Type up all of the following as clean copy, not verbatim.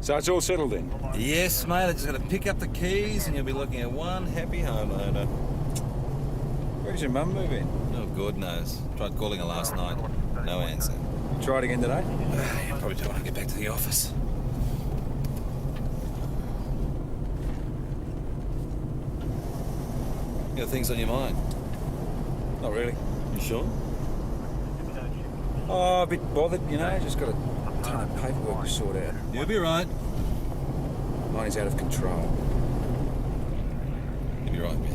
So it's all settled then? Yes, mate. I just got to pick up the keys and you'll be looking at one happy homeowner. Where's your mum move in? Oh, God knows. Tried calling her last night. No answer. Try it again today? Yeah, probably don't want to get back to the office. You got things on your mind? Not really. You sure? Oh, a bit bothered, you know. Just got a ton of paperwork to sort out. You'll be right. Money's out of control. You'll be right, Ben.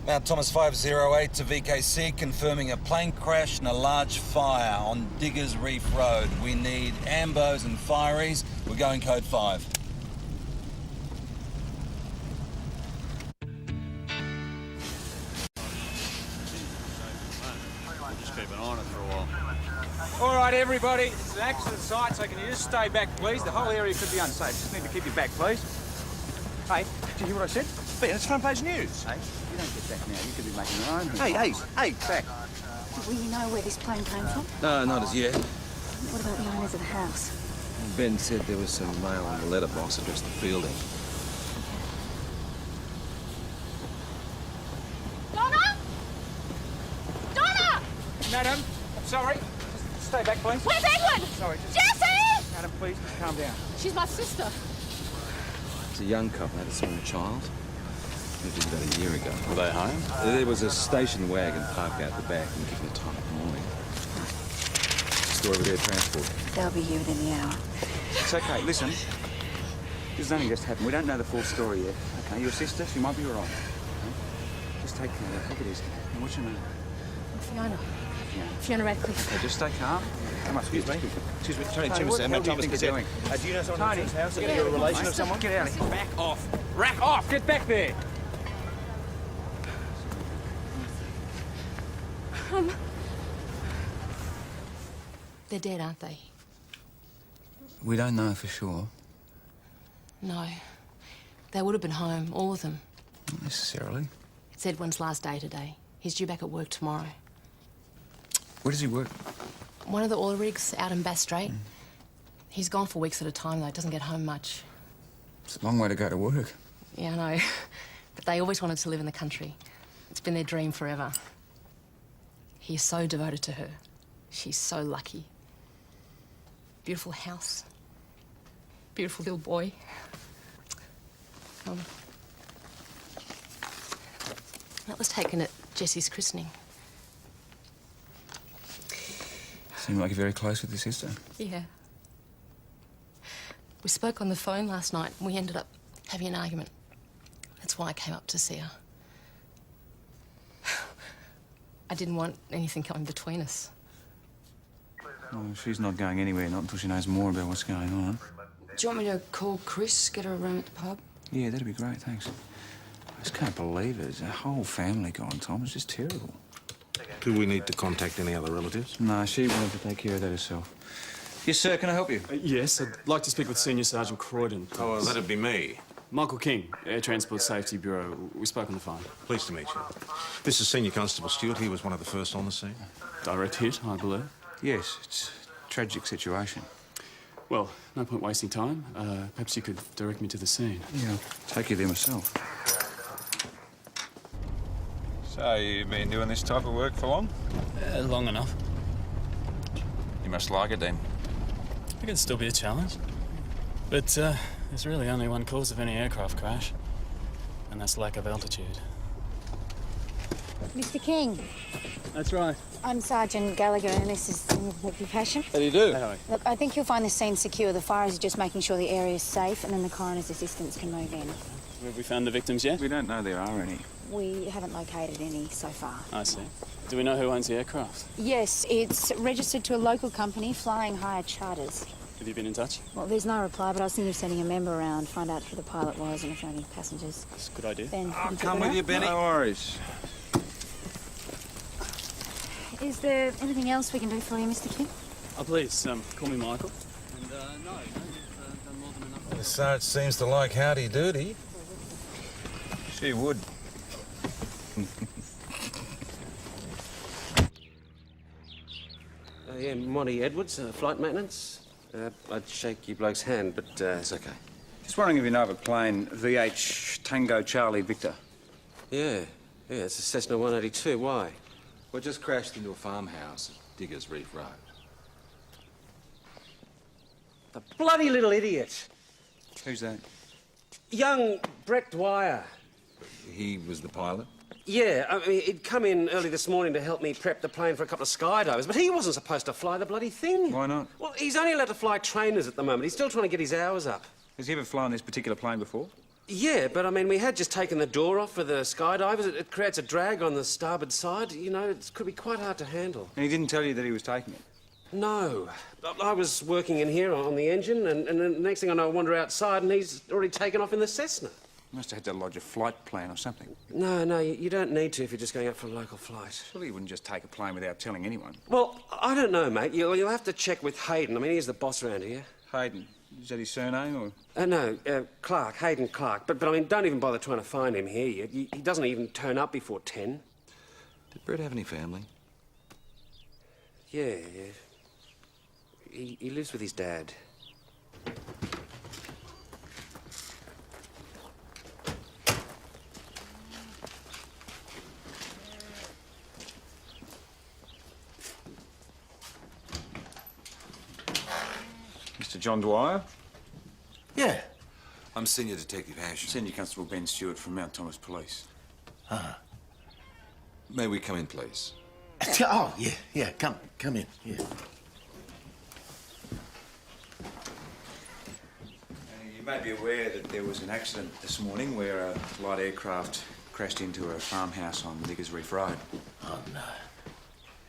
Mount Thomas 508 to VKC, confirming a plane crash and a large fire on Diggers Reef Road. We need ambos and fireys. We're going code 5. Just keep an eye on it for a while. All right, everybody. It's an accident site, so can you just stay back, please? The whole area could be unsafe. Just need to keep your back, please. Hey, did you hear what I said? Ben, it's front page news. Hey, you don't get back now. You could be making your own. Hey, back. Will you know where this plane came from? No, not as yet. What about the owners of the house? Ben said there was some mail on the letterbox addressed to Fielding. Donna? Donna! Madam, I'm sorry. Just stay back, please. Where's Edward? Sorry, just... Jesse! Madam, please, just calm down. She's my sister. It's a young couple, had a small child. Moved in about a year ago. Were they home? There was a station wagon parked out the back and given the time of morning. Store over there, transport. They'll be here within the hour. It's okay, listen. This has only just happened. We don't know the full story yet. Okay, your sister, she might be all right. Okay? Just take care of her. Take it easy. And what's your name? Fiona. Fiona. Fiona Radcliffe. Okay, just stay calm. Come on, excuse me. Excuse me, Tony Tony, Timmins, what the hell do you Thomas think Gazette. you're doing? Do you know someone Tony, in this house? get Are out you a of here, relation mate. of someone? Get out of here. Back off. Rack off! Get back there! They're dead, aren't they? We don't know for sure. No. They would have been home, all of them. Not necessarily. It's Edwin's last day today. He's due back at work tomorrow. Where does he work? One of the oil rigs out in Bass Strait. He's gone for weeks at a time, though. Doesn't get home much. It's a long way to go to work. Yeah, I know. But they always wanted to live in the country. It's been their dream forever. He's so devoted to her. She's so lucky. Beautiful house. Beautiful little boy. That was taken at Jessie's christening. Seem like you're very close with your sister. Yeah. We spoke on the phone last night and we ended up having an argument. That's why I came up to see her. I didn't want anything coming between us. Oh, she's not going anywhere, not until she knows more about what's going on. Do you want me to call Chris, get her a room at the pub? Yeah, that'd be great, thanks. I just can't believe it. There's a whole family gone, Tom. It's just terrible. Do we need to contact any other relatives? No, she wanted to take care of that herself. Yes, sir, can I help you? Yes, I'd like to speak with Senior Sergeant Croydon. Oh, well, that'd be me. Michael King, Air Transport Safety Bureau. We spoke on the phone. Pleased to meet you. This is Senior Constable Stewart. He was one of the first on the scene. Direct hit, I believe. Yes, it's a tragic situation. Well, no point wasting time. Perhaps you could direct me to the scene. Yeah, I'll take you there myself. So, you've been doing this type of work for long? Long enough. You must like it then. It can still be a challenge. But there's really only one cause of any aircraft crash, and that's lack of altitude. Mr. King, That's right. I'm Sergeant Gallagher and this is Senior Detective Passion. How do you do? Look, I think you'll find the scene secure. The fire is just making sure the area is safe and then the coroner's assistants can move in. Have we found the victims yet? We don't know there are any. We haven't located any so far. I see. Do we know who owns the aircraft? Yes, it's registered to a local company, Flying Hire Charters. Have you been in touch? Well, there's no reply, but I was thinking of sending a member around, find out who the pilot was and if there are any passengers. That's a good idea. Ben, I'll could you come check with you, it Benny. No worries. out? Is there anything else we can do for you, Mr. King? Oh, please, call me Michael. And no, you've done more than enough. The Sarge seems to like howdy-doody. She would. Yeah, Monty Edwards, flight maintenance. I'd shake you bloke's hand, but it's okay. Just wondering if you know of a plane, VH Tango Charlie Victor. Yeah, it's a Cessna 182. Why? We just crashed into a farmhouse at Diggers Reef Road. The bloody little idiot. Who's that? Young Brett Dwyer. He was the pilot? Yeah, I mean, he'd come in early this morning to help me prep the plane for a couple of skydivers, but he wasn't supposed to fly the bloody thing. Why not? Well, he's only allowed to fly trainers at the moment. He's still trying to get his hours up. Has he ever flown this particular plane before? Yeah, but I mean, we had just taken the door off for the skydivers. It creates a drag on the starboard side. You know, it could be quite hard to handle. And he didn't tell you that he was taking it? No. I was working in here on the engine, and the next thing I know, I wander outside, and he's already taken off in the Cessna. You must have had to lodge a flight plan or something. No, you don't need to if you're just going out for a local flight. Surely you wouldn't just take a plane without telling anyone. Well, I don't know, mate. You'll have to check with Hayden. I mean, he's the boss around here. Hayden. Is that his surname, or...? No, Clark, Hayden Clark. But I mean, don't even bother trying to find him here. He doesn't even turn up before 10. Did Brett have any family? Yeah. He lives with his dad. Mr. John Dwyer? Yeah. I'm Senior Detective Hash. Senior Constable Ben Stewart from Mount Thomas Police. May we come in, please? Oh, yeah, come in, yeah. You may be aware that there was an accident this morning where a light aircraft crashed into a farmhouse on Diggers Reef Road. Oh, no.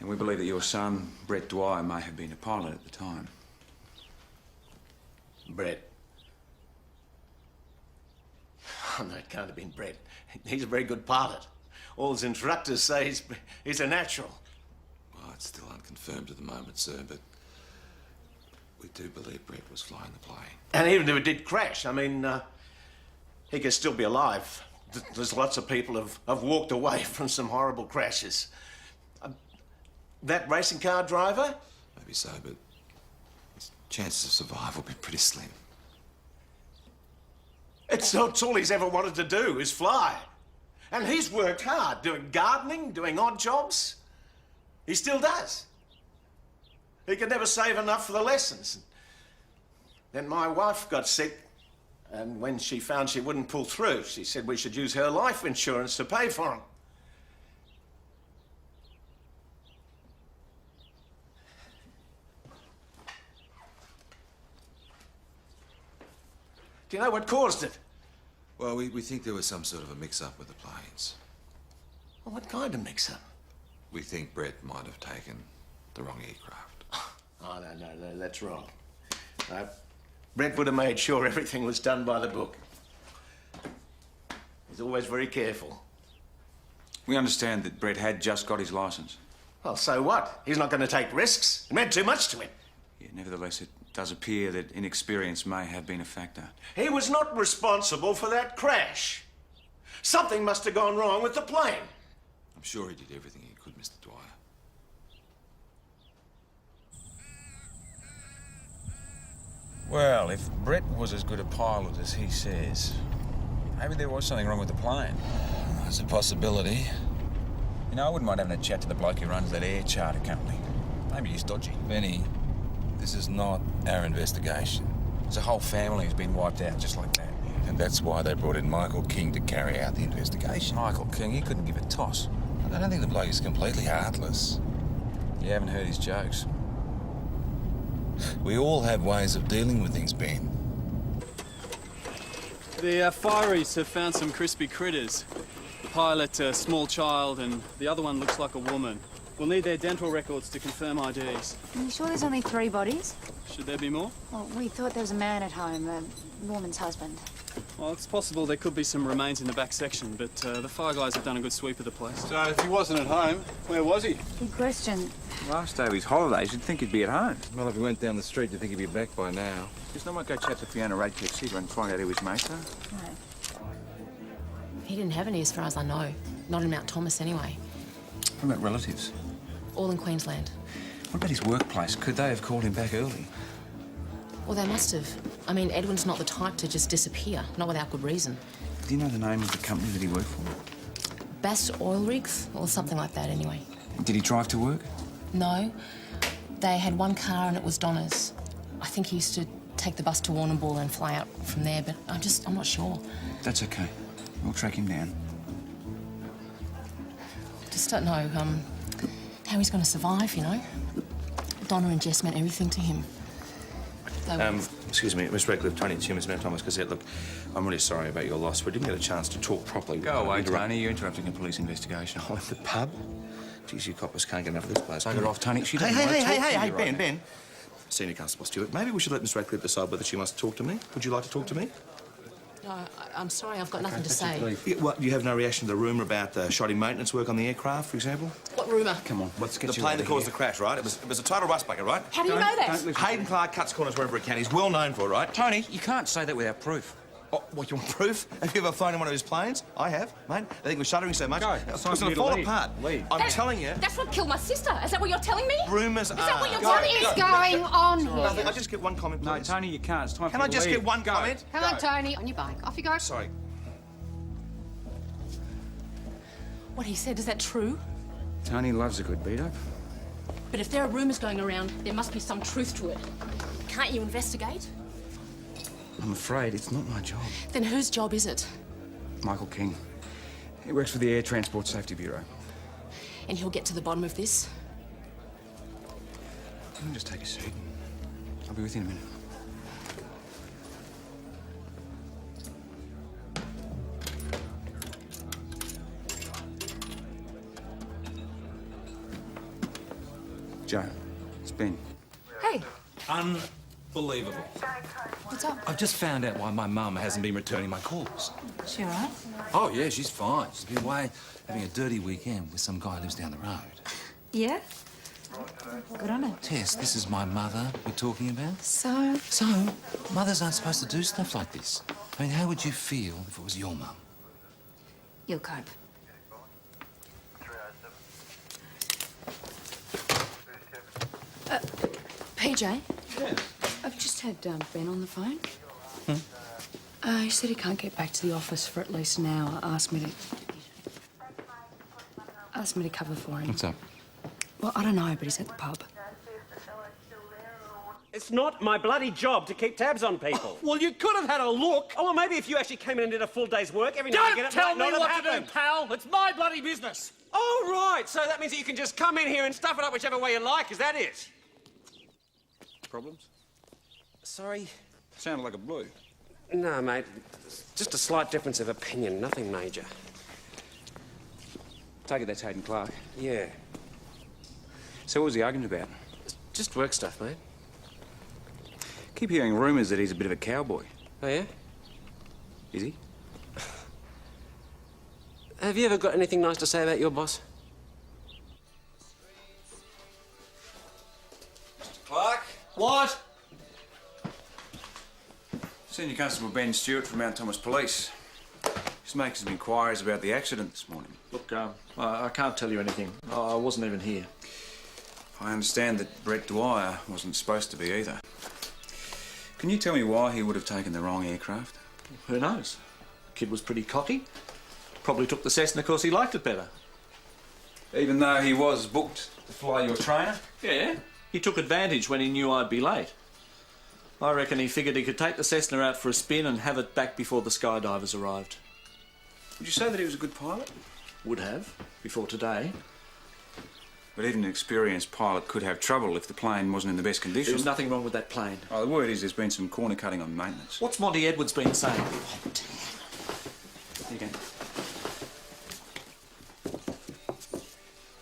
And we believe that your son, Brett Dwyer, may have been a pilot at the time. Brett. Oh, no, it can't have been Brett. He's a very good pilot. All his instructors say he's a natural. Well, it's still unconfirmed at the moment, sir, but we do believe Brett was flying the plane. And even if it did crash, I mean, he could still be alive. There's lots of people have walked away from some horrible crashes. That racing car driver? Maybe so, but his chances of survival will be pretty slim. It's all he's ever wanted to do is fly. And he's worked hard, doing gardening, doing odd jobs. He still does. He could never save enough for the lessons. Then my wife got sick, and when she found she wouldn't pull through, she said we should use her life insurance to pay for him. Do you know what caused it? Well, we think there was some sort of a mix-up with the planes. Well, what kind of mix-up? We think Brett might have taken the wrong aircraft. Oh, no, that's wrong. Brett would have made sure everything was done by the book. He's always very careful. We understand that Brett had just got his licence. Well, so what? He's not going to take risks. It meant too much to him. Yeah, nevertheless, it does appear that inexperience may have been a factor. He was not responsible for that crash. Something must have gone wrong with the plane. I'm sure he did everything he could, Mr. Dwyer. Well, if Brett was as good a pilot as he says, maybe there was something wrong with the plane. There's a possibility. You know, I wouldn't mind having a chat to the bloke who runs that air charter company. Maybe he's dodgy. Benny, this is not our investigation. There's a whole family who's been wiped out just like that. And that's why they brought in Michael King to carry out the investigation. Michael King, he couldn't give a toss. I don't think the bloke is completely heartless. You haven't heard his jokes. We all have ways of dealing with things, Ben. The fireys have found some crispy critters. The pilot, a small child, and the other one looks like a woman. We'll need their dental records to confirm IDs. Are you sure there's only 3 bodies? Should there be more? Well, we thought there was a man at home, a woman's husband. Well, it's possible there could be some remains in the back section, but the fire guys have done a good sweep of the place. So if he wasn't at home, where was he? Good question. Last day of his holidays, you'd think he'd be at home. Well, if he went down the street, you'd think he'd be back by now. Just not might go chat to Fiona Radcliffe's here and find out who his mates are. No. He didn't have any, as far as I know. Not in Mount Thomas, anyway. What about relatives? All in Queensland. What about his workplace? Could they have called him back early? Well, they must have. I mean, Edwin's not the type to just disappear, not without good reason. Do you know the name of the company that he worked for? Bass Oil Rigs, or something like that, anyway. Did he drive to work? No. They had one car and it was Donna's. I think he used to take the bus to Warrnambool and fly out from there, but I'm not sure. That's okay. We'll track him down. Just don't know, how he's going to survive, you know? Donna and Jess meant everything to him. Excuse me, Miss Radcliffe, Tony Tumis, Mount Thomas Gazette. Look, I'm really sorry about your loss. We didn't get a chance to talk properly. Go away, Tony. You're interrupting a police investigation. Oh, at the pub? Geez, you coppers can't get enough of this place. Take her off, Tony. She doesn't Hey, want to talk to you Ben, right now. Ben. Senior Constable Stewart, maybe we should let Miss Radcliffe decide whether she wants to talk to me. Would you like to talk to me? No, I'm sorry, I've got nothing to say. Yeah, what, you have no reaction to the rumour about the shoddy maintenance work on the aircraft, for example? What rumour? Come on, let's get The you plane out that of caused here. the crash, right? It was a total rust bucket, right? How do you know that? Don't listen. Hayden Clark cuts corners wherever he can. He's well known for it, right? Tony, you can't say that without proof. Oh, what, you want proof? Have you ever flown in one of his planes? I have, mate. The thing was shuddering so much. Go. It It's was time going for you to to fall leave. apart. Leave. I'm telling you, That's what killed my sister. Is that what you're telling me? rumours are... that what you're What telling me? is going on here? Nothing. I just get one comment, No, please. Tony, you can't. It's time Can for I you to just leave. get one Go. comment? Come on, Tony. On your bike. Off you go. Sorry. What he said, is that true? Tony loves a good beat-up. But if there are rumours going around, there must be some truth to it. Can't you investigate? I'm afraid it's not my job. Then whose job is it? Michael King. He works for the Air Transport Safety Bureau. And he'll get to the bottom of this? You can just take a seat. I'll be with you in a minute. Joe, it's Ben. Hey, Unbelievable. what's up? I've just found out why my mum hasn't been returning my calls. She all right? Oh, yeah, she's fine. She's been away having a dirty weekend with some guy who lives down the road. Yeah? Good on her. Tess, this is my mother we're talking about. So? So, mothers aren't supposed to do stuff like this. I mean, how would you feel if it was your mum? You'll cope. PJ? Yeah. I've just had Ben on the phone. He said he can't get back to the office for at least an hour. Asked me to cover for him. What's up? Well, I don't know, but he's at the pub. It's not my bloody job to keep tabs on people. Well, you could have had a look. Oh, well, maybe if you actually came in and did a full day's work, every now and again Don't it tell might me not what have to happened. do, pal. It's my bloody business. Oh, right. So that means that you can just come in here and stuff it up whichever way you like. Is that it? Problems? Sorry? Sounded like a blue. No, mate. Just a slight difference of opinion. Nothing major. Take it that's Hayden Clark. Yeah. So what was the argument about? Just work stuff, mate. Keep hearing rumours that he's a bit of a cowboy. Oh, yeah? Is he? Have you ever got anything nice to say about your boss? Clark? What? Senior Constable Ben Stewart from Mount Thomas Police. Just making some inquiries about the accident this morning. Look, I can't tell you anything. I wasn't even here. I understand that Brett Dwyer wasn't supposed to be either. Can you tell me why he would have taken the wrong aircraft? Who knows? Kid was pretty cocky. Probably took the Cessna because he liked it better. Even though he was booked to fly your trainer? Yeah. He took advantage when he knew I'd be late. I reckon he figured he could take the Cessna out for a spin and have it back before the skydivers arrived. Would you say that he was a good pilot? Would have, before today. But even an experienced pilot could have trouble if the plane wasn't in the best condition. There was nothing wrong with that plane. Oh, the word is there's been some corner cutting on maintenance. What's Monty Edwards been saying? Here you go.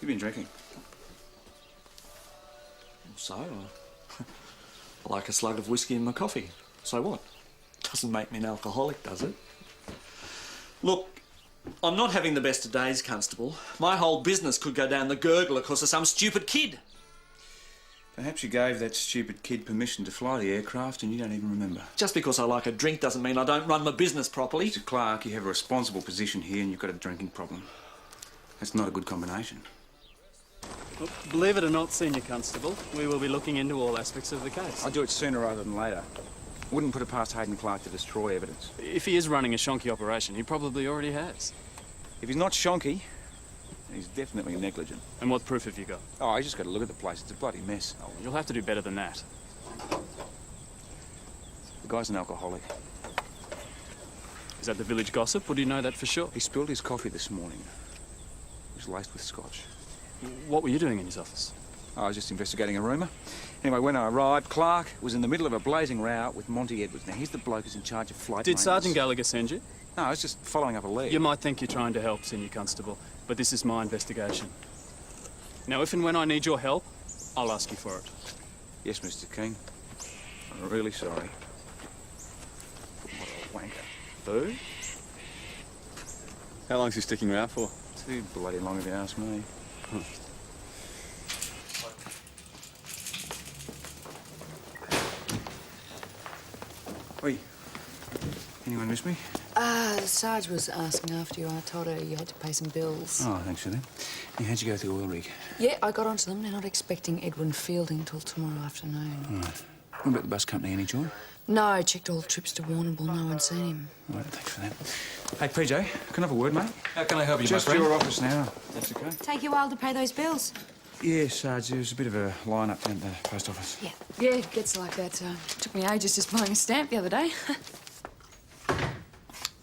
You've been drinking. So, I like a slug of whiskey in my coffee. So what? Doesn't make me an alcoholic, does it? Look, I'm not having the best of days, Constable. My whole business could go down the gurgler because of some stupid kid. Perhaps you gave that stupid kid permission to fly the aircraft and you don't even remember. Just because I like a drink doesn't mean I don't run my business properly. Mr. Clark, you have a responsible position here and you've got a drinking problem. That's not a good combination. Look, believe it or not, Senior Constable, we will be looking into all aspects of the case. I'd do it sooner rather than later. Wouldn't put it past Hayden Clark to destroy evidence. If he is running a shonky operation, he probably already has. If he's not shonky, he's definitely negligent. And what proof have you got? Oh, I just got to look at the place. It's a bloody mess. Oh, you'll have to do better than that. The guy's an alcoholic. Is that the village gossip, or do you know that for sure? He spilled his coffee this morning. It was laced with scotch. What were you doing in his office? I was just investigating a rumour. Anyway, when I arrived, Clark was in the middle of a blazing row with Monty Edwards. Now, he's the bloke who's in charge of flight Did maintenance. Sergeant Gallagher send you? No, I was just following up a lead. You might think you're trying to help, Senior Constable, but this is my investigation. Now, if and when I need your help, I'll ask you for it. Yes, Mr. King. I'm really sorry. What a wanker. Boo? How long's he sticking around for? Too bloody long if you ask me. Oi. Anyone miss me? Sarge was asking after you. I told her you had to pay some bills. Oh, thanks for that. Yeah, how'd you go through the oil rig? Yeah, I got onto them. They're not expecting Edwin Fielding till tomorrow afternoon. Right. What about the bus company? Any joy? No, I checked all the trips to Warrnambool. No one's seen him. All right, thanks for that. Hey, PJ, can I have a word, mate? How can I help you, Just my friend? your office now. That's okay. Take you a while to pay those bills. Yeah, Sarge, there was a bit of a line-up down at the post office. Yeah. Yeah, it gets like that. Took me ages just buying a stamp the other day.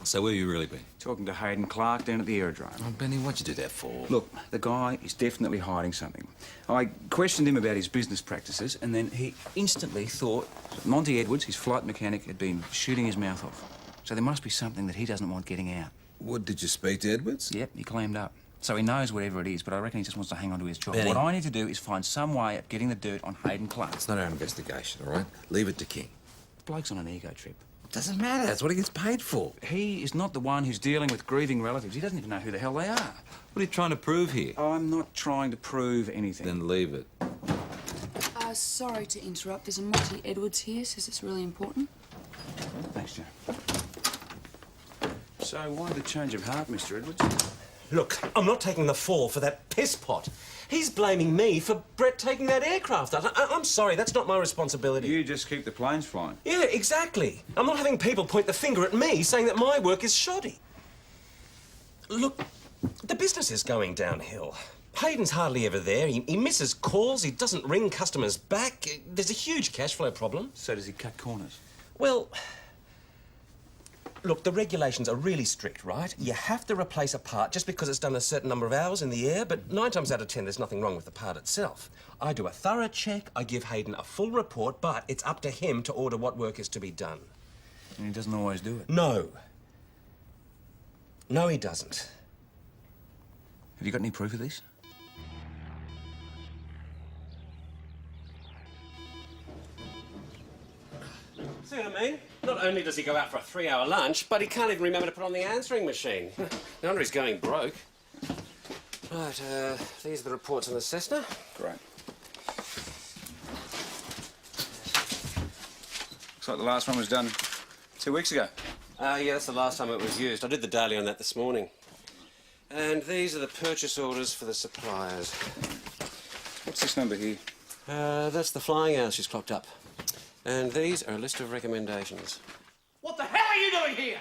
So where have you really been? Talking to Hayden Clark down at the aerodrome. Oh, Benny, what'd you do that for? Look, the guy is definitely hiding something. I questioned him about his business practices, and then he instantly thought Monty Edwards, his flight mechanic, had been shooting his mouth off. So there must be something that he doesn't want getting out. What, did you speak to Edwards? Yep, he clammed up. So he knows whatever it is, but I reckon he just wants to hang on to his job. Benny. What I need to do is find some way of getting the dirt on Hayden Clark. It's not our investigation, all right? Leave it to King. The bloke's on an ego trip. Doesn't matter. That's what he gets paid for. He is not the one who's dealing with grieving relatives. He doesn't even know who the hell they are. What are you trying to prove here? I'm not trying to prove anything. Then leave it. Sorry to interrupt. There's a Monty Edwards here. Says it's really important. Thanks, Joe. So why the change of heart, Mr. Edwards? Look, I'm not taking the fall for that piss pot. He's blaming me for Brett taking that aircraft out. I'm sorry, that's not my responsibility. You just keep the planes flying. Yeah, exactly. I'm not having people point the finger at me saying that my work is shoddy. Look, the business is going downhill. Hayden's hardly ever there. He misses calls. He doesn't ring customers back. There's a huge cash flow problem. So does he cut corners? Well, look, the regulations are really strict, right? You have to replace a part just because it's done a certain number of hours in the air, but 9 times out of 10, there's nothing wrong with the part itself. I do a thorough check, I give Hayden a full report, but it's up to him to order what work is to be done. And he doesn't always do it. No. No, he doesn't. Have you got any proof of this? See what I mean? Not only does he go out for a 3-hour lunch, but he can't even remember to put on the answering machine. No wonder he's going broke. Right, these are the reports on the Cessna. Great. Looks like the last one was done 2 weeks ago. Yeah, that's the last time it was used. I did the daily on that this morning. And these are the purchase orders for the suppliers. What's this number here? That's the flying hours she's clocked up. And these are a list of recommendations. What the hell are you doing here?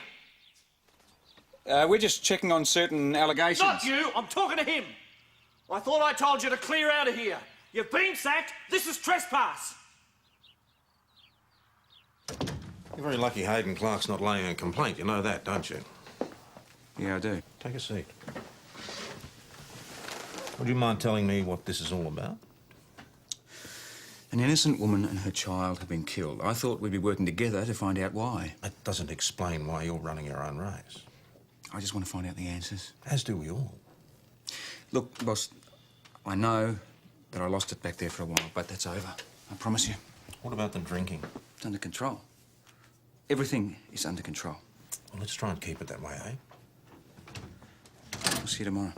We're just checking on certain allegations. Not you! I'm talking to him! I thought I told you to clear out of here. You've been sacked. This is trespass. You're very lucky Hayden Clark's not laying a complaint. You know that, don't you? Yeah, I do. Take a seat. Would you mind telling me what this is all about? An innocent woman and her child have been killed. I thought we'd be working together to find out why. That doesn't explain why you're running your own race. I just want to find out the answers. As do we all. Look, boss, I know that I lost it back there for a while, but that's over. I promise you. What about the drinking? It's under control. Everything is under control. Well, let's try and keep it that way, eh? I'll see you tomorrow.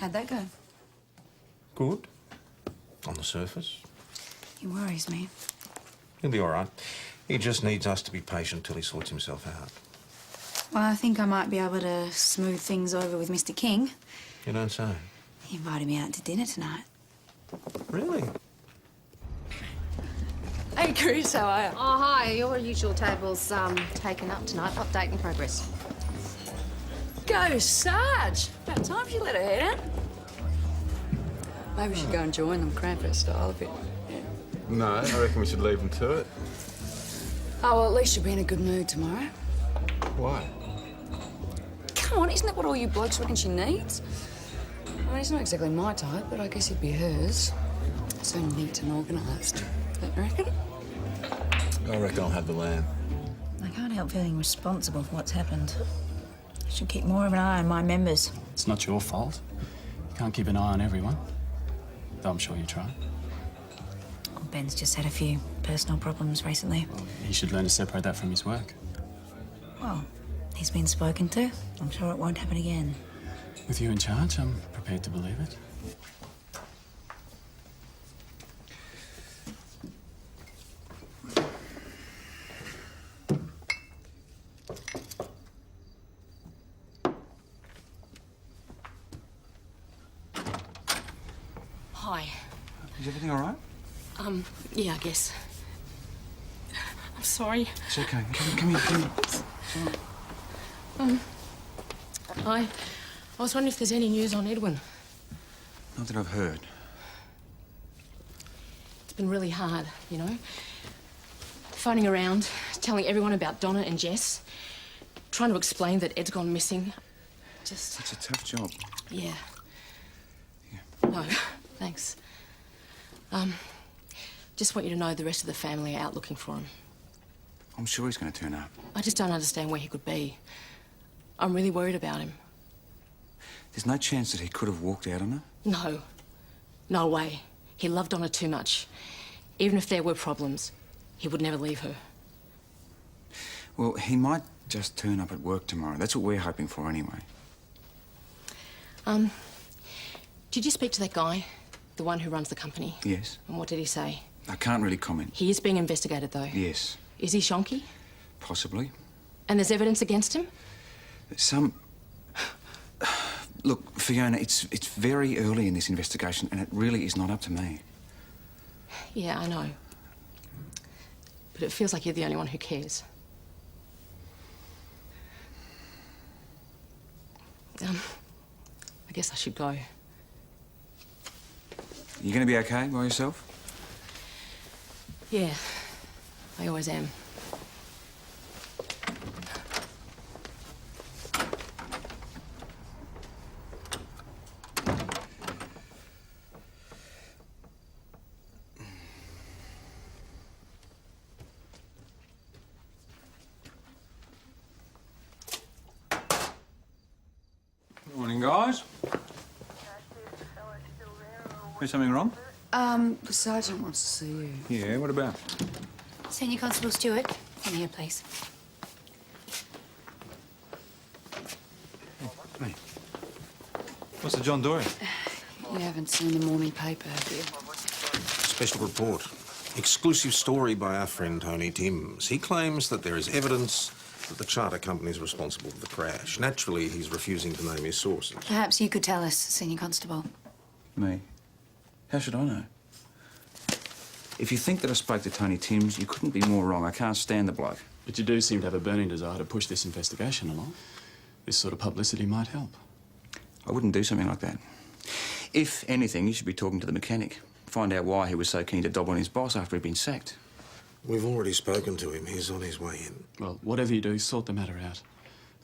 How'd that go? Good. On the surface. He worries me. He'll be all right. He just needs us to be patient till he sorts himself out. Well, I think I might be able to smooth things over with Mr. King. You don't say. He invited me out to dinner tonight. Really? Hey, Chris, how are you? Oh, hi. Your usual table's taken up tonight. Update in progress. Go, Sarge! About time she let her head out. Maybe we should go and join them, cramp her style a bit. Yeah. No, I reckon we should leave them to it. Oh, well, at least she'll be in a good mood tomorrow. Why? Come on, isn't that what all you blokes reckon she needs? I mean, he's not exactly my type, but I guess he'd be hers. So neat and organised. Don't you reckon? I reckon I'll have the lamb. I can't help feeling responsible for what's happened. I should keep more of an eye on my members. It's not your fault. You can't keep an eye on everyone. Though I'm sure you try. Well, Ben's just had a few personal problems recently. He should learn to separate that from his work. Well, he's been spoken to. I'm sure it won't happen again. With you in charge, I'm prepared to believe it. Hi. Is everything all right? Yeah, I guess. I'm sorry. It's okay. Come here. I was wondering if there's any news on Edwin. Not that I've heard. It's been really hard, you know. Phoning around, telling everyone about Donna and Jess, trying to explain that Ed's gone missing. Just... It's a tough job. Yeah. No, thanks. Just want you to know the rest of the family are out looking for him. I'm sure he's going to turn up. I just don't understand where he could be. I'm really worried about him. There's no chance that he could have walked out on her? No. No way. He loved Donna too much. Even if there were problems, he would never leave her. Well, he might just turn up at work tomorrow. That's what we're hoping for anyway. Did you speak to that guy? The one who runs the company? Yes. And what did he say? I can't really comment. He is being investigated, though. Yes. Is he shonky? Possibly. And there's evidence against him? Look, Fiona, it's very early in this investigation, and it really is not up to me. Yeah, I know. But it feels like you're the only one who cares. I guess I should go. You going to be okay by yourself? Yeah, I always am. Morning, guys. Is something wrong? The sergeant wants to see you. Yeah, what about? Senior Constable Stewart, in here, please. Hey. What's the John Dory? You haven't seen the morning paper, have you? Special report. Exclusive story by our friend Tony Timms. He claims that there is evidence that the charter company is responsible for the crash. Naturally, he's refusing to name his sources. Perhaps you could tell us, Senior Constable. Me? How should I know? If you think that I spoke to Tony Timms, you couldn't be more wrong. I can't stand the bloke. But you do seem to have a burning desire to push this investigation along. This sort of publicity might help. I wouldn't do something like that. If anything, you should be talking to the mechanic. Find out why he was so keen to dob on his boss after he'd been sacked. We've already spoken to him. He's on his way in. Well, whatever you do, sort the matter out.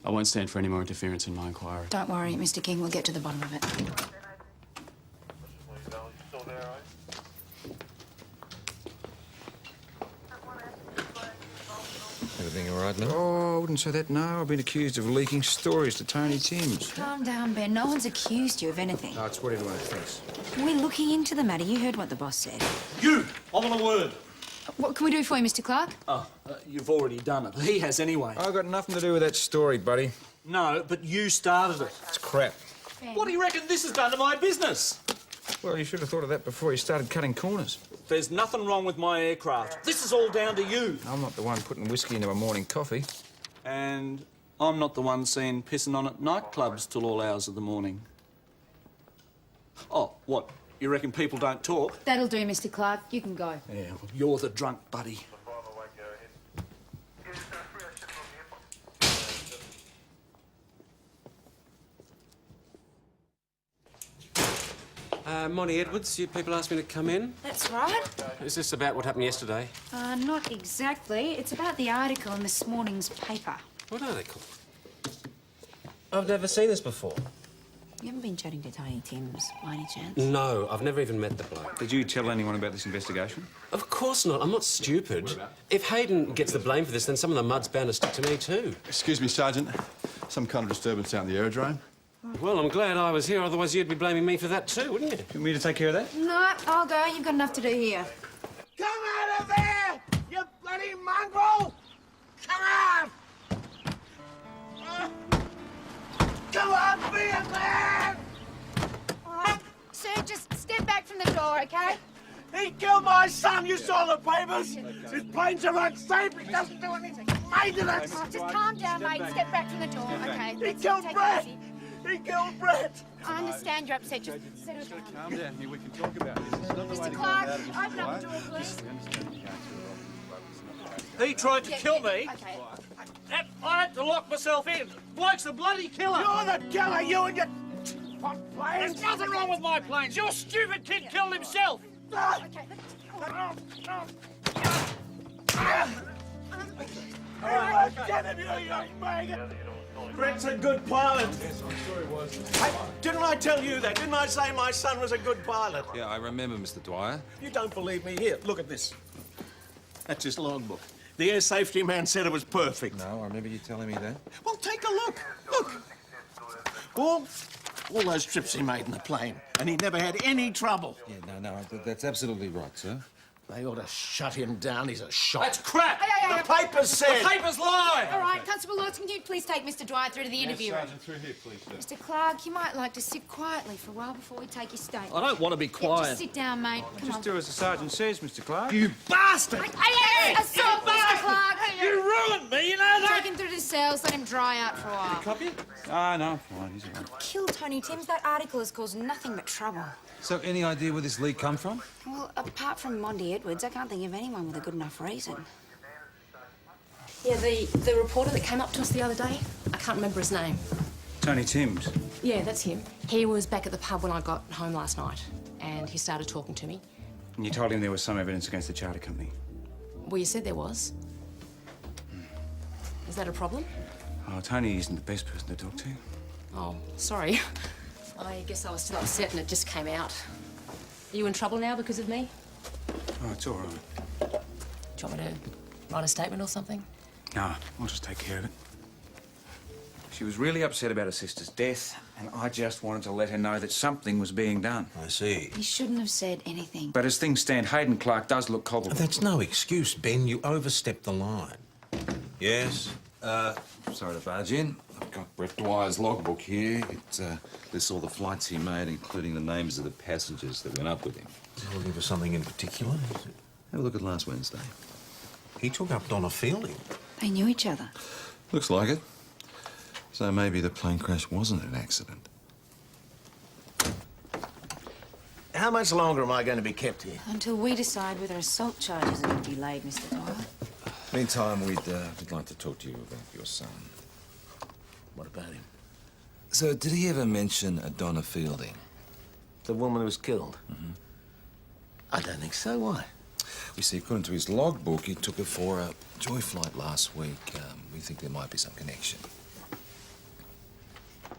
I won't stand for any more interference in my inquiry. Don't worry, Mr. King, we'll get to the bottom of it. Everything all right now? Oh, I wouldn't say that, no. I've been accused of leaking stories to Tony Timms. Calm down, Ben. No one's accused you of anything. No, it's what everyone thinks. We're looking into the matter. You heard what the boss said. You! I want a word. What can we do for you, Mr. Clark? Oh, you've already done it. He has anyway. I've got nothing to do with that story, buddy. No, but you started it. It's crap. What do you reckon this has done to my business? Well, you should have thought of that before you started cutting corners. There's nothing wrong with my aircraft. This is all down to you. I'm not the one putting whiskey into a morning coffee. And I'm not the one seen pissing on at nightclubs till all hours of the morning. Oh, what? You reckon people don't talk? That'll do, Mr. Clark. You can go. Yeah, well, you're the drunk buddy. Monty Edwards, you people asked me to come in. That's right. Is this about what happened yesterday? Not exactly. It's about the article in this morning's paper. What article? I've never seen this before. You haven't been chatting to Tiny Timms, by any chance? No, I've never even met the bloke. Did you tell anyone about this investigation? Of course not. I'm not stupid. If Hayden gets the blame for this, then some of the mud's bound to stick to me too. Excuse me, Sergeant. Some kind of disturbance out in the aerodrome. Well, I'm glad I was here, otherwise you'd be blaming me for that too, wouldn't you? You want me to take care of that? No, I'll go. You've got enough to do here. Come out of there, you bloody mongrel! Come on! Come on, be a man! All right. Sir, just step back from the door, OK? He killed my son, you saw the papers. His planes are unsafe, he doesn't do anything. Maintenance! Oh, just calm down, mate. Step back from the door, OK? He killed Brett! He killed Brett! I understand you're upset. Just settle down. Calm down here, we can talk about this. Mr. Clark, open up the door, please. He tried to kill me. Okay. I had to lock myself in. Bloke's a bloody killer. You're the killer, you and your pot planes! There's nothing wrong with my planes. Your stupid kid killed himself. Okay. Get him, you young maggot! Brett's a good pilot. Yes, I'm sure it was. Hey, didn't I tell you that? Didn't I say my son was a good pilot? Yeah, I remember, Mr. Dwyer. You don't believe me? Here, look at this. That's his logbook. The air safety man said it was perfect. No, I remember you telling me that. Well, take a look. Look. All those trips he made in the plane, and he never had any trouble. Yeah, no, that's absolutely right, sir. They ought to shut him down. He's a shot. That's crap. The papers said. The papers lie. All right, Constable Lords, can you please take Mr. Dwyer through to the interview room? Sergeant, through here, please, sir. Mr. Clark, you might like to sit quietly for a while before we take your statement. I don't want to be Yeah, quiet. just sit down, mate. Come on. Just do as the sergeant says, Mr. Clark. You bastard! Assault, Mr. Clark! You ruined me, you know that? Take him through the cells, let him dry out for a while. Copy? Ah, no, fine, he's all right. Kill Tony Timms. That article has caused nothing but trouble. So, any idea where this leak come from? Well, apart from Monty Edwards, I can't think of anyone with a good enough reason. Yeah, the reporter that came up to us the other day, I can't remember his name. Tony Timms. Yeah, that's him. He was back at the pub when I got home last night, and he started talking to me. And you told him there was some evidence against the charter company. Well, you said there was. Is that a problem? Oh, Tony isn't the best person to talk to. Oh, sorry. I guess I was still upset and it just came out. Are you in trouble now because of me? Oh, it's all right. Do you want me to write a statement or something? No, I'll just take care of it. She was really upset about her sister's death, and I just wanted to let her know that something was being done. I see. You shouldn't have said anything. But as things stand, Hayden Clark does look culpable. That's no excuse, Ben. You overstepped the line. Yes? Sorry to barge in. I've got Brett Dwyer's logbook here. It lists all the flights he made, including the names of the passengers that went up with him. Is he looking for something in particular? Is it... Have a look at last Wednesday. He took up Donna Fielding. They knew each other. Looks like it. So maybe the plane crash wasn't an accident. How much longer am I going to be kept here? Until we decide whether assault charges are going to be laid, Mr. Dwyer. Meantime, we'd like to talk to you about your son. What about him? So, did he ever mention Donna Fielding? The woman who was killed? Mm-hmm. I don't think so. Why? We see, according to his logbook, he took her for a joy flight last week. We think there might be some connection.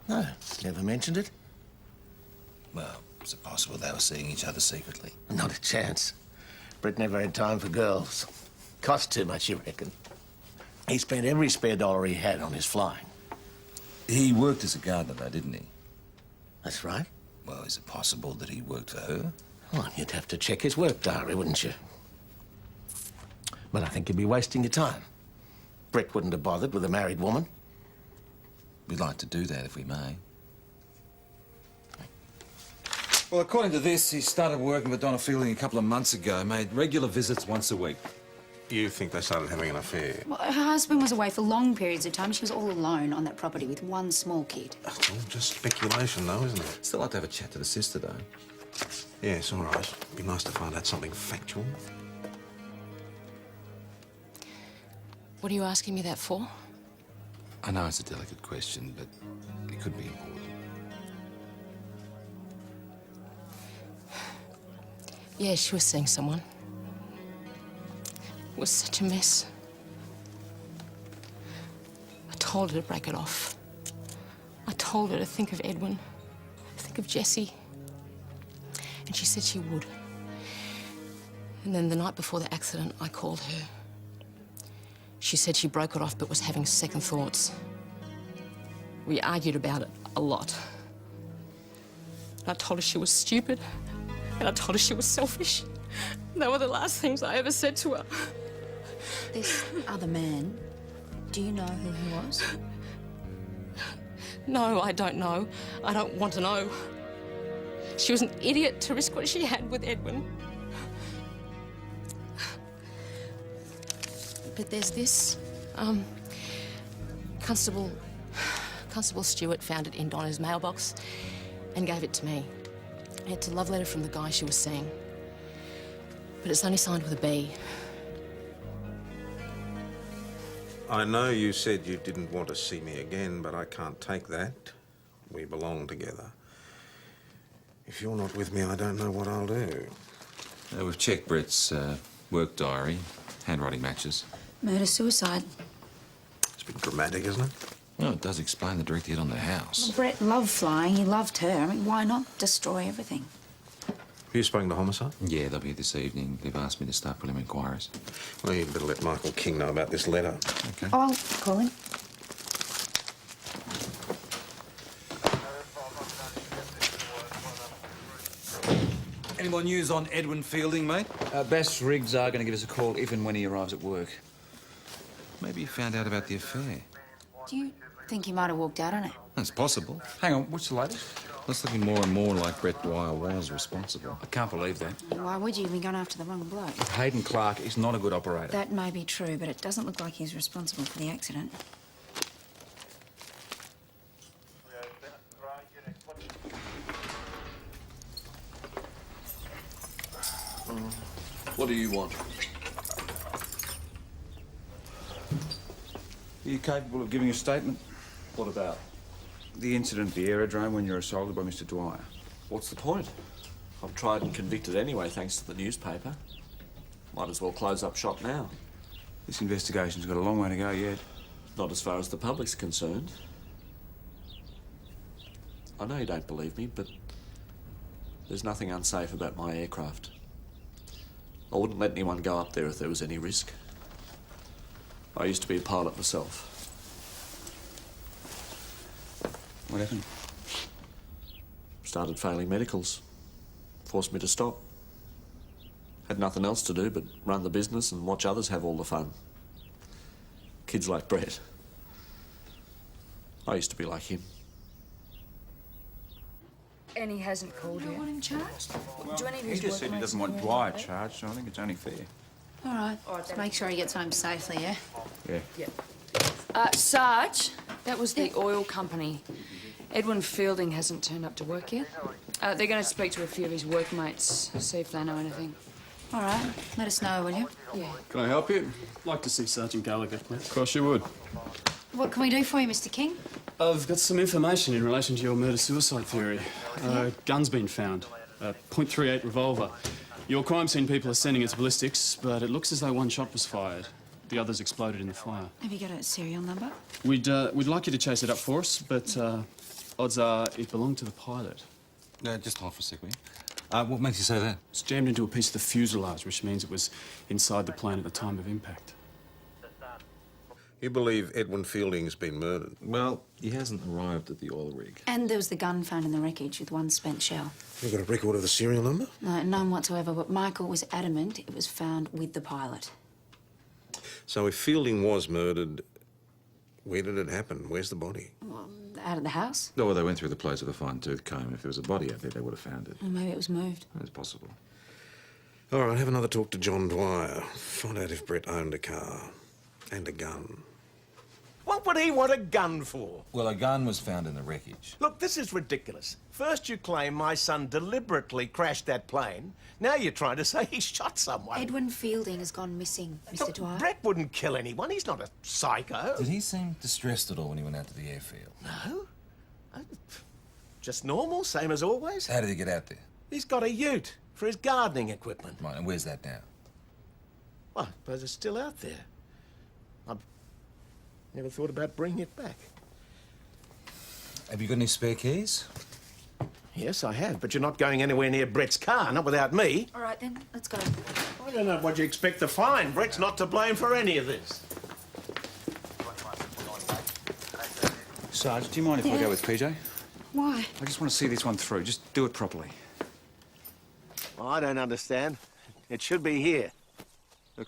No, never mentioned it. Well, is it possible they were seeing each other secretly? Not a chance. Brett never had time for girls. Cost too much, you reckon? He spent every spare dollar he had on his flying. He worked as a gardener, though, didn't he? That's right. Well, is it possible that he worked for her? Well, you'd have to check his work diary, wouldn't you? Well, I think you'd be wasting your time. Brett wouldn't have bothered with a married woman. We'd like to do that if we may. Well, according to this, he started working with Donna Fielding a couple of months ago, made regular visits once a week. You think they started having an affair? Well, her husband was away for long periods of time. She was all alone on that property with one small kid. It's all just speculation, though, isn't it? Still like to have a chat to the sister, though. Yes, all right. Be nice to find out something factual. What are you asking me that for? I know it's a delicate question, but it could be important. Yeah, she was seeing someone. It was such a mess. I told her to break it off. I told her to think of Edwin, think of Jessie. And she said she would. And then the night before the accident, I called her. She said she broke it off but was having second thoughts. We argued about it a lot. And I told her she was stupid. And I told her she was selfish. They were the last things I ever said to her. This other man, do you know who he was? No, I don't know. I don't want to know. She was an idiot to risk what she had with Edwin. But there's this. Constable Stewart found it in Donna's mailbox and gave it to me. It's a love letter from the guy she was seeing. But it's only signed with a B. I know you said you didn't want to see me again, but I can't take that. We belong together. If you're not with me, I don't know what I'll do. We've checked Brett's work diary, handwriting matches. Murder-suicide. It's a bit dramatic, isn't it? Well, it does explain the direct hit on the house. Well, Brett loved flying. He loved her. I mean, why not destroy everything? Have you spoken to Homicide? Yeah, they'll be here this evening. They've asked me to start preliminary inquiries. Well, you'd better let Michael King know about this letter. Okay. I'll call him. Any more news on Edwin Fielding, mate? Bass Riggs are going to give us a call if and when he arrives at work. Maybe you found out about the affair. Do you think he might have walked out on it? That's possible. Hang on, what's the latest? It's looking more and more like Brett Dwyer was responsible. I can't believe that. Why would you? You've been going after the wrong bloke. Hayden Clark is not a good operator. That may be true, but it doesn't look like he's responsible for the accident. What do you want? Are you capable of giving a statement? What about? The incident at the aerodrome when you're assaulted by Mr. Dwyer. What's the point? I'm tried and convicted anyway, thanks to the newspaper. Might as well close up shop now. This investigation's got a long way to go yet. Not as far as the public's concerned. I know you don't believe me, but there's nothing unsafe about my aircraft. I wouldn't let anyone go up there if there was any risk. I used to be a pilot myself. What happened? Started failing medicals. Forced me to stop. Had nothing else to do but run the business and watch others have all the fun. Kids like Brett. I used to be like him. And he hasn't called You yet. don't want him charged? Do any of He his just said he workmates doesn't want know Dwyer about it? charged, so I think it's only fair. All right. Just make sure he gets home safely, yeah? Yeah. Sarge, that was the oil company. Edwin Fielding hasn't turned up to work yet. They're going to speak to a few of his workmates, see if they know anything. All right. Let us know, will you? Yeah. Can I help you? Like to see Sergeant Gallagher, please. Of course you would. What can we do for you, Mr. King? I've got some information in relation to your murder-suicide theory. Gun's been found. A .38 revolver. Your crime scene people are sending it to ballistics, but it looks as though one shot was fired. The others exploded in the fire. Have you got a serial number? We'd like you to chase it up for us, but odds are it belonged to the pilot. Just hold for a sec, will you? What makes you say that? It's jammed into a piece of the fuselage, which means it was inside the plane at the time of impact. You believe Edwin Fielding's been murdered? Well, he hasn't arrived at the oil rig. And there was the gun found in the wreckage with one spent shell. You got a record of the serial number? No, none whatsoever, but Michael was adamant it was found with the pilot. So if Fielding was murdered, where did it happen? Where's the body? Well, out of the house? No, well, they went through the place with a fine-tooth comb. If there was a body out there, they would have found it. Or maybe it was moved. It's possible. All right, have another talk to John Dwyer. Find out if Brett owned a car and a gun. What would he want a gun for? Well, a gun was found in the wreckage. Look, this is ridiculous. First you claim my son deliberately crashed that plane. Now you're trying to say he shot someone. Edwin Fielding has gone missing, Mr. Look, Dwyer. Brett wouldn't kill anyone. He's not a psycho. Did he seem distressed at all when he went out to the airfield? No. Just normal, same as always. How did he get out there? He's got a ute for his gardening equipment. Right, and where's that now? Well, I suppose it's still out there. I've never thought about bringing it back. Have you got any spare keys? Yes, I have, but you're not going anywhere near Brett's car, not without me. All right, then, let's go. I don't know what you expect to find. Brett's not to blame for any of this. Sarge, do you mind if I go with PJ? Why? I just want to see this one through. Just do it properly. Well, I don't understand. It should be here.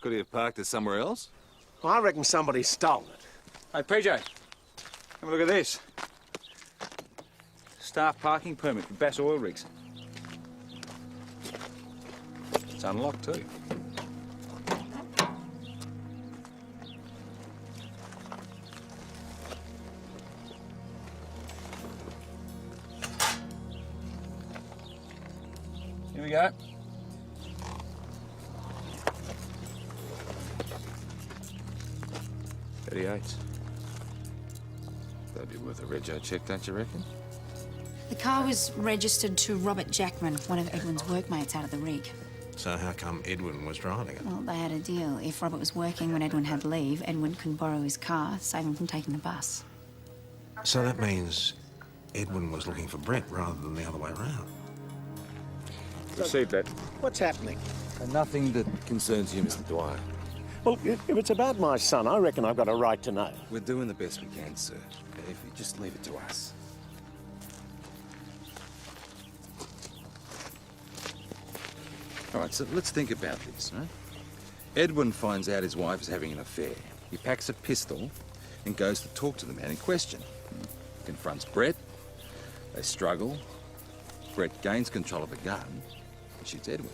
Could he have parked it somewhere else? Well, I reckon somebody stole it. Hey, PJ, have a look at this. Staff parking permit for Bass Oil Rigs. It's unlocked, too. Here we go. That'd be worth a rego check, don't you reckon? The car was registered to Robert Jackman, one of Edwin's workmates out of the rig. So how come Edwin was driving it? Well, they had a deal. If Robert was working when Edwin had leave, Edwin can borrow his car, save him from taking the bus. So that means Edwin was looking for Brett rather than the other way around. Received that. What's happening? Nothing that concerns you, Mr. Dwyer. Well, if it's about my son, I reckon I've got a right to know. We're doing the best we can, sir. If you just leave it to us. All right, so let's think about this, right? Edwin finds out his wife is having an affair. He packs a pistol and goes to talk to the man in question. Confronts Brett. They struggle. Brett gains control of the gun and shoots Edwin.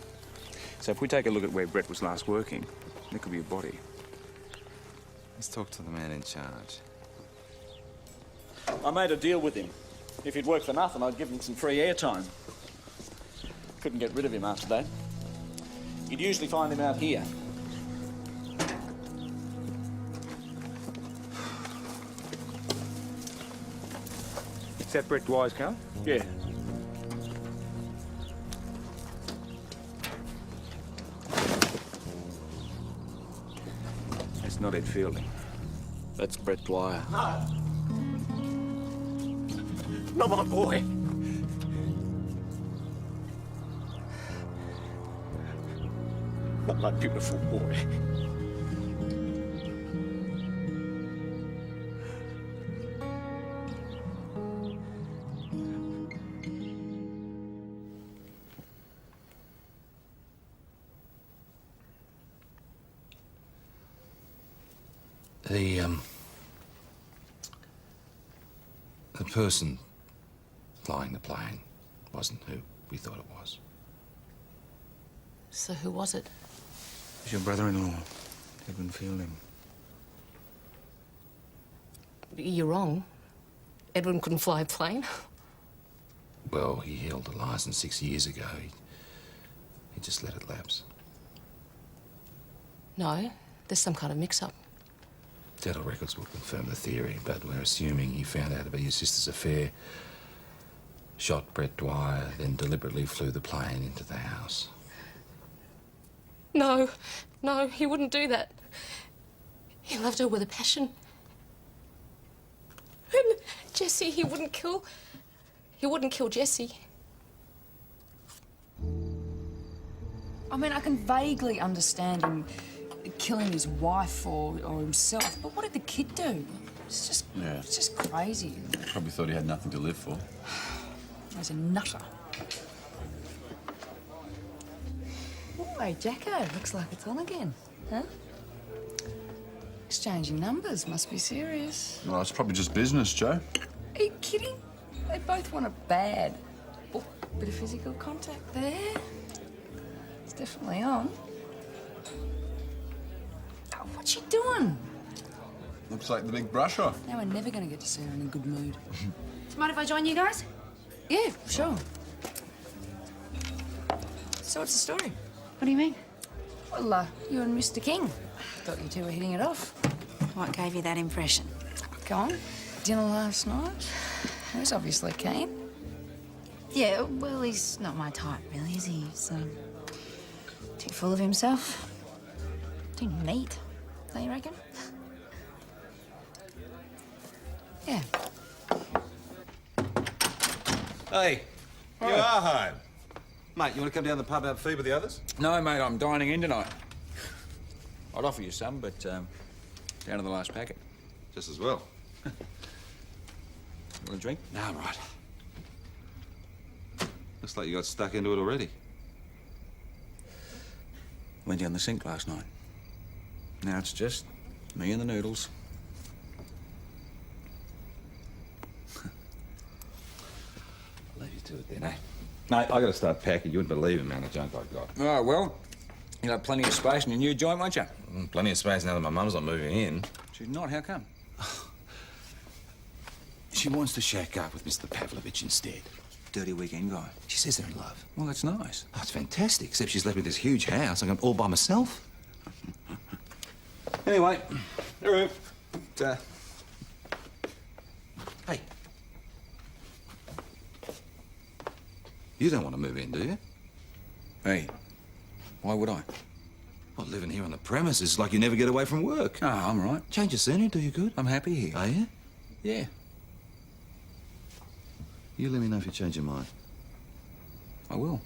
So if we take a look at where Brett was last working, there could be a body. Let's talk to the man in charge. I made a deal with him. If he'd work for nothing, I'd give him some free airtime. Couldn't get rid of him after that. You'd usually find him out here. Is that Brett Dwyer's car? Yeah. That's not Ed Fielding. That's Brett Dwyer. No. Not my boy. Not my beautiful boy. The person flying the plane wasn't who we thought it was. So who was it? It was your brother-in-law, Edwin Fielding. You're wrong. Edwin couldn't fly a plane. Well, he held a license 6 years ago. He just let it lapse. No, there's some kind of mix-up. Dental records will confirm the theory, but we're assuming he found out about your sister's affair, shot Brett Dwyer, then deliberately flew the plane into the house. No, no, he wouldn't do that. He loved her with a passion. And Jessie, he wouldn't kill Jessie. I mean, I can vaguely understand him killing his wife or himself, but what did the kid do? It's just crazy. Probably thought he had nothing to live for. He's a nutter. Oh, hey, Jacko, looks like it's on again, huh? Exchanging numbers must be serious. Well, it's probably just business, Joe. Are you kidding? They both want it bad. Oh, bit of physical contact there. It's definitely on. Oh, what's she doing? Looks like the big brush off. Now we're never going to get to see her in a good mood. Do you mind if I join you guys? Yeah, sure. So what's the story? What do you mean? Well, you and Mr. King. Thought you two were hitting it off. What gave you that impression? Go on. Dinner last night. He was obviously keen. Yeah, well, he's not my type, really, is he? He's too full of himself. Too neat, don't you reckon? Yeah. Hey, you are home. Mate, you want to come down to the pub, have a feed with the others? No, mate, I'm dining in tonight. I'd offer you some, but down to the last packet. Just as well. Want a drink? No, I'm right. Looks like you got stuck into it already. Went down the sink last night. Now it's just me and the noodles. Leave you to it then, eh? Mate, I got to start packing. You wouldn't believe the amount of junk I've got. Oh, well, you'll have plenty of space in your new joint, won't you? Plenty of space now that my mum's not moving in. She's not. How come? She wants to shack up with Mr. Pavlovich instead. Dirty weekend guy. She says they're in love. Well, that's nice. Oh, it's fantastic, except she's left me this huge house. I'm all by myself. Anyway, hey. You don't want to move in, do you? Hey, why would I? Well, living here on the premises is like you never get away from work. Oh, I'm right. Change of scenery do you good. I'm happy here. Are you? Yeah. You let me know if you change your mind. I will.